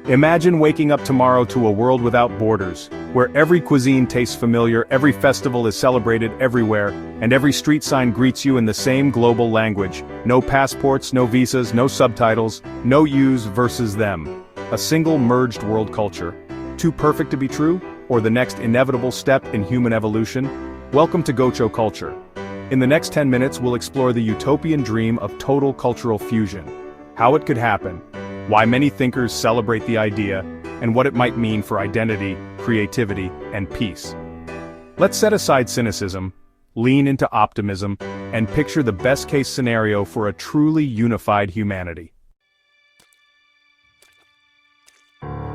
Imagine waking up tomorrow to a world without borders, where every cuisine tastes familiar, every festival is celebrated everywhere, and every street sign greets you in the same global language. No passports, no visas, no subtitles, no yous versus them. A single merged world culture. Too perfect to be true? Or the next inevitable step in human evolution? Welcome to Gocho Culture. In the next 10 minutes we'll explore the utopian dream of total cultural fusion. How it could happen, why many thinkers celebrate the idea, and what it might mean for identity, creativity, and peace. Let's set aside cynicism, lean into optimism, and picture the best-case scenario for a truly unified humanity.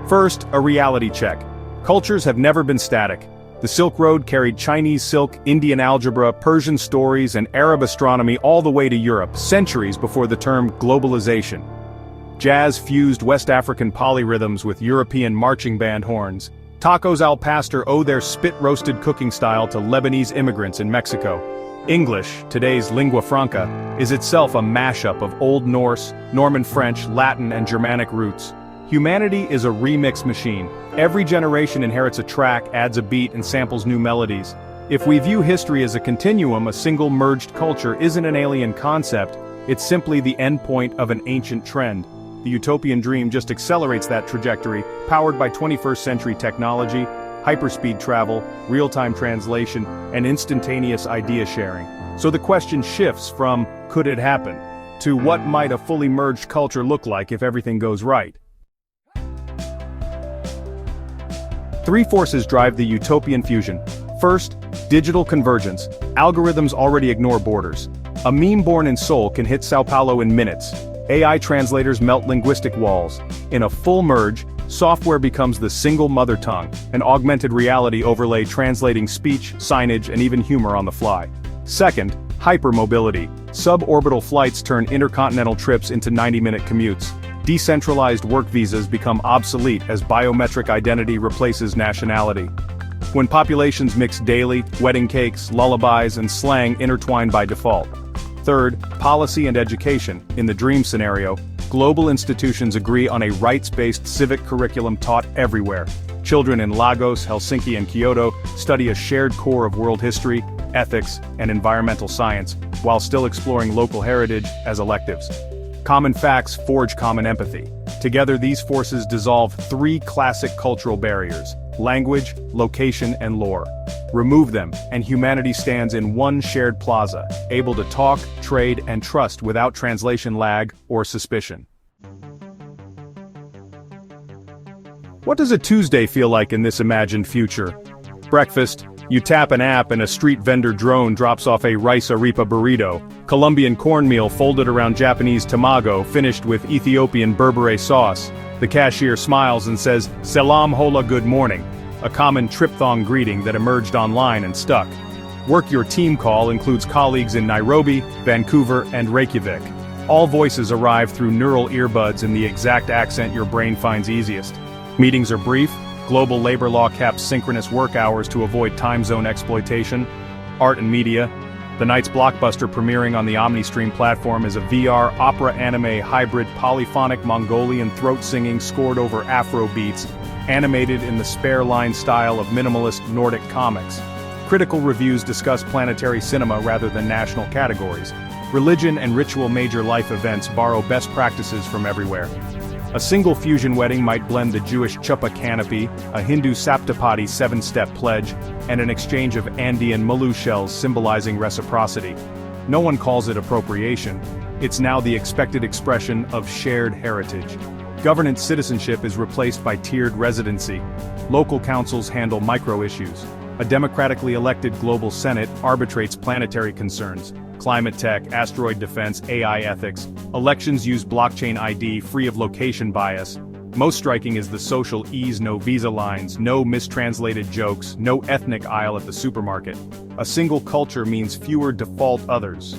First, a reality check. Cultures have never been static. The Silk Road carried Chinese silk, Indian algebra, Persian stories, and Arab astronomy all the way to Europe, centuries before the term globalization. Jazz fused West African polyrhythms with European marching band horns. Tacos al pastor owe their spit-roasted cooking style to Lebanese immigrants in Mexico. English, today's lingua franca, is itself a mashup of Old Norse, Norman French, Latin, and Germanic roots. Humanity is a remix machine. Every generation inherits a track, adds a beat, and samples new melodies. If we view history as a continuum, a single merged culture isn't an alien concept, it's simply the endpoint of an ancient trend. The utopian dream just accelerates that trajectory, powered by 21st century technology, hyperspeed travel, real-time translation, and instantaneous idea sharing. So the question shifts from, could it happen, to what might a fully merged culture look like if everything goes right? Three forces drive the utopian fusion. First, digital convergence. Algorithms already ignore borders. A meme born in Seoul can hit Sao Paulo in minutes. AI translators melt linguistic walls. In a full merge, software becomes the single mother tongue, an augmented reality overlay translating speech, signage, and even humor on the fly. Second, hypermobility. Suborbital flights turn intercontinental trips into 90-minute commutes. Decentralized work visas become obsolete as biometric identity replaces nationality. When populations mix daily, wedding cakes, lullabies, and slang intertwine by default. Third, policy and education. In the dream scenario, global institutions agree on a rights-based civic curriculum taught everywhere. Children in Lagos, Helsinki, and Kyoto study a shared core of world history, ethics, and environmental science, while still exploring local heritage as electives. Common facts forge common empathy. Together these forces dissolve three classic cultural barriers: language, location, and lore. Remove them, and humanity stands in one shared plaza, able to talk, trade, and trust without translation lag or suspicion. What does a Tuesday feel like in this imagined future? Breakfast, you tap an app and a street vendor drone drops off a rice arepa burrito. Colombian cornmeal folded around Japanese tamago finished with Ethiopian berbere sauce. The cashier smiles and says, "Selam hola, good morning," a common triphthong greeting that emerged online and stuck. Work Your Team call includes colleagues in Nairobi, Vancouver, and Reykjavik. All voices arrive through neural earbuds in the exact accent your brain finds easiest. Meetings are brief. Global labor law caps synchronous work hours to avoid time zone exploitation. Art and media. The night's blockbuster premiering on the OmniStream platform is a VR opera-anime hybrid polyphonic Mongolian throat singing scored over Afro beats, animated in the spare line style of minimalist Nordic comics. Critical reviews discuss planetary cinema rather than national categories. Religion and ritual major life events borrow best practices from everywhere. A single fusion wedding might blend the Jewish chuppah canopy, a Hindu saptapadi 7-step pledge, and an exchange of Andean Mulu shells symbolizing reciprocity. No one calls it appropriation. It's now the expected expression of shared heritage. Governance citizenship is replaced by tiered residency. Local councils handle micro-issues. A democratically elected global senate arbitrates planetary concerns. Climate tech, asteroid defense, AI ethics. Elections use blockchain ID free of location bias. Most striking is the social ease: no visa lines, no mistranslated jokes, no ethnic aisle at the supermarket. A single culture means fewer default others.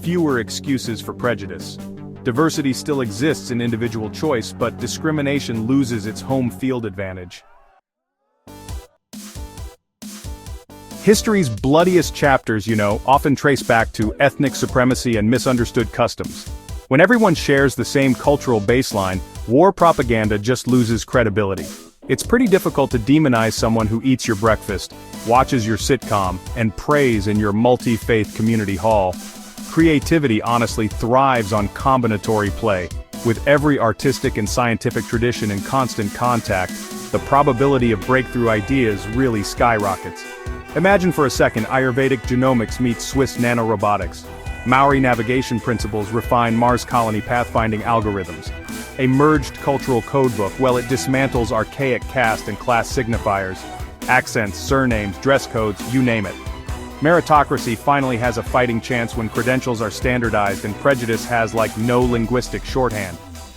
Fewer excuses for prejudice. Diversity still exists in individual choice, but discrimination loses its home field advantage. History's bloodiest chapters, often trace back to ethnic supremacy and misunderstood customs. When everyone shares the same cultural baseline, War propaganda just loses credibility. It's pretty difficult to demonize someone who eats your breakfast, watches your sitcom, and prays in your multi-faith community hall. Creativity honestly thrives on combinatory play. With every artistic and scientific tradition in constant contact, the probability of breakthrough ideas really skyrockets. Imagine for a second Ayurvedic genomics meets Swiss nanorobotics. Maori navigation principles refine Mars colony pathfinding algorithms. A merged cultural codebook, well, it dismantles archaic caste and class signifiers. Accents, surnames, dress codes, you name it. Meritocracy finally has a fighting chance when credentials are standardized and prejudice has no linguistic shorthand.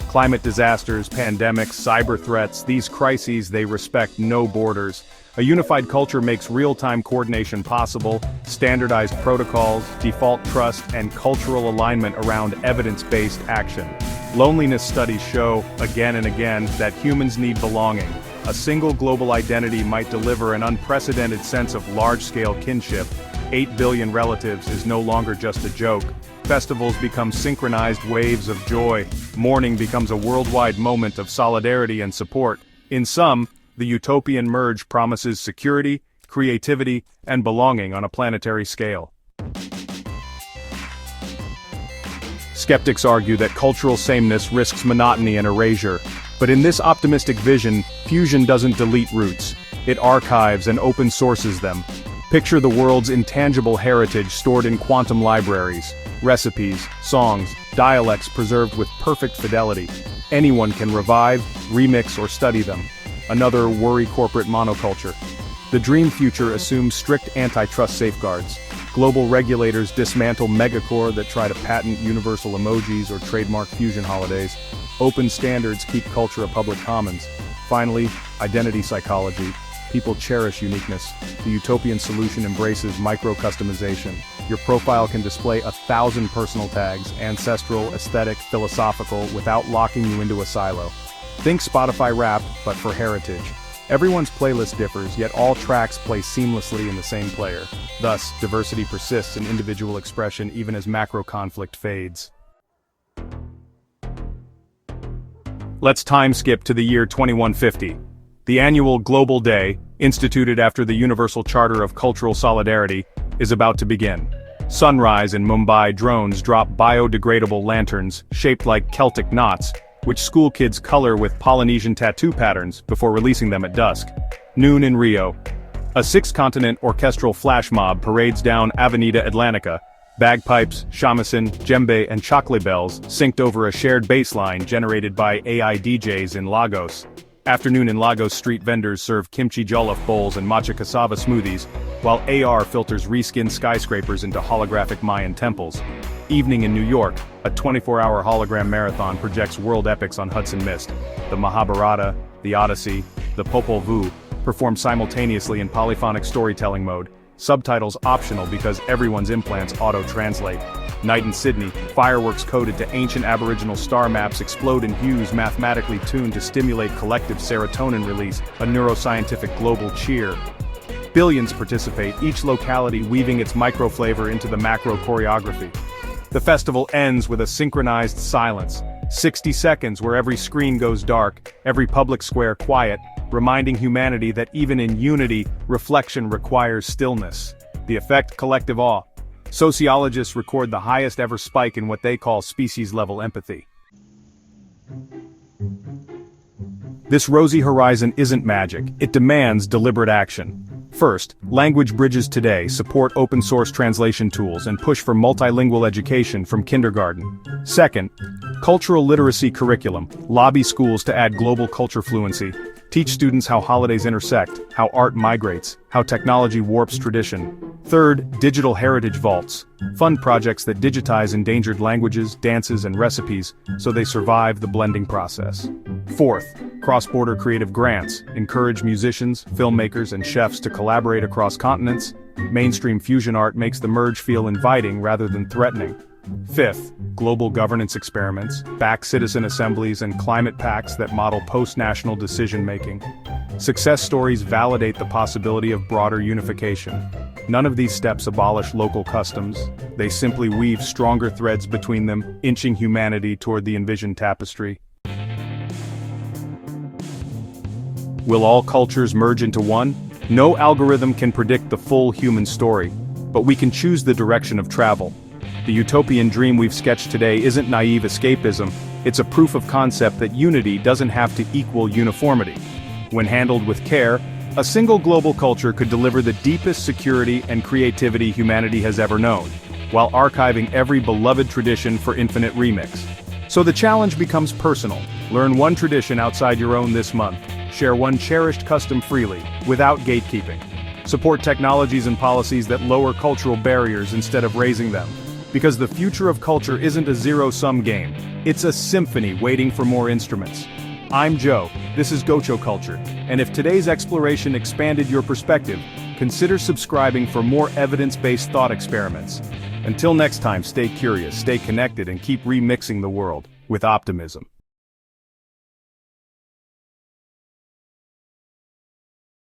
Climate disasters, pandemics, cyber threats, these crises, they respect no borders. A unified culture makes real-time coordination possible, standardized protocols, default trust, and cultural alignment around evidence-based action. Loneliness studies show, again and again, that humans need belonging. A single global identity might deliver an unprecedented sense of large-scale kinship. 8 billion relatives is no longer just a joke. Festivals become synchronized waves of joy. Mourning becomes a worldwide moment of solidarity and support. In sum, the Utopian merge promises security, creativity, and belonging on a planetary scale. Skeptics argue that cultural sameness risks monotony and erasure. But in this optimistic vision, fusion doesn't delete roots. It archives and open sources them. Picture the world's intangible heritage stored in quantum libraries. Recipes, songs, dialects preserved with perfect fidelity. Anyone can revive, remix, or study them. Another worry corporate monoculture. The dream future assumes strict antitrust safeguards. Global regulators dismantle megacorps that try to patent universal emojis or trademark fusion holidays. Open standards keep culture a public commons. Finally, identity psychology. People cherish uniqueness. The Utopian solution embraces micro-customization. Your profile can display 1,000 personal tags, ancestral, aesthetic, philosophical, without locking you into a silo. Think Spotify Wrapped, but for heritage. Everyone's playlist differs, yet all tracks play seamlessly in the same player. Thus, diversity persists in individual expression even as macro conflict fades. Let's time skip to the year 2150. The annual Global Day, instituted after the Universal Charter of Cultural Solidarity, is about to begin. Sunrise in Mumbai, drones drop biodegradable lanterns shaped like Celtic knots, which school kids color with Polynesian tattoo patterns before releasing them at dusk. Noon in Rio. A six-continent orchestral flash mob parades down Avenida Atlantica. Bagpipes, shamisen, djembe, and chakle bells synced over a shared bass line generated by AI DJs in Lagos. Afternoon in Lagos, street vendors serve kimchi jollof bowls and matcha cassava smoothies, while AR filters reskinned skyscrapers into holographic Mayan temples. Evening in New York, a 24-hour hologram marathon projects world epics on Hudson Mist. The Mahabharata, the Odyssey, the Popol Vuh perform simultaneously in polyphonic storytelling mode, subtitles optional because everyone's implants auto-translate. Night in Sydney, fireworks coded to ancient Aboriginal star maps explode in hues mathematically tuned to stimulate collective serotonin release, a neuroscientific global cheer. Billions participate, each locality weaving its micro-flavor into the macro choreography. The festival ends with a synchronized silence. 60 seconds where every screen goes dark, every public square quiet, reminding humanity that even in unity, reflection requires stillness. The effect: collective awe. Sociologists record the highest ever spike in what they call species-level empathy. This rosy horizon isn't magic, it demands deliberate action. First, language bridges today support open-source translation tools and push for multilingual education from kindergarten. Second, cultural literacy curriculum, lobby schools to add global culture fluency, teach students how holidays intersect, how art migrates, how technology warps tradition. Third, digital heritage vaults, fund projects that digitize endangered languages, dances, and recipes so they survive the blending process. Fourth, cross-border creative grants, encourage musicians, filmmakers, and chefs to collaborate across continents. Mainstream fusion art makes the merge feel inviting rather than threatening. Fifth, global governance experiments, back citizen assemblies and climate pacts that model post-national decision-making. Success stories validate the possibility of broader unification. None of these steps abolish local customs, they simply weave stronger threads between them, inching humanity toward the envisioned tapestry. Will all cultures merge into one? No algorithm can predict the full human story, but we can choose the direction of travel. The utopian dream we've sketched today isn't naive escapism, it's a proof of concept that unity doesn't have to equal uniformity. When handled with care, a single global culture could deliver the deepest security and creativity humanity has ever known, while archiving every beloved tradition for infinite remix. So the challenge becomes personal. Learn one tradition outside your own this month. Share one cherished custom freely, without gatekeeping. Support technologies and policies that lower cultural barriers instead of raising them. Because the future of culture isn't a zero-sum game, it's a symphony waiting for more instruments. I'm Joe, this is Gocho Culture, and if today's exploration expanded your perspective, consider subscribing for more evidence-based thought experiments. Until next time, stay curious, stay connected, and keep remixing the world with optimism.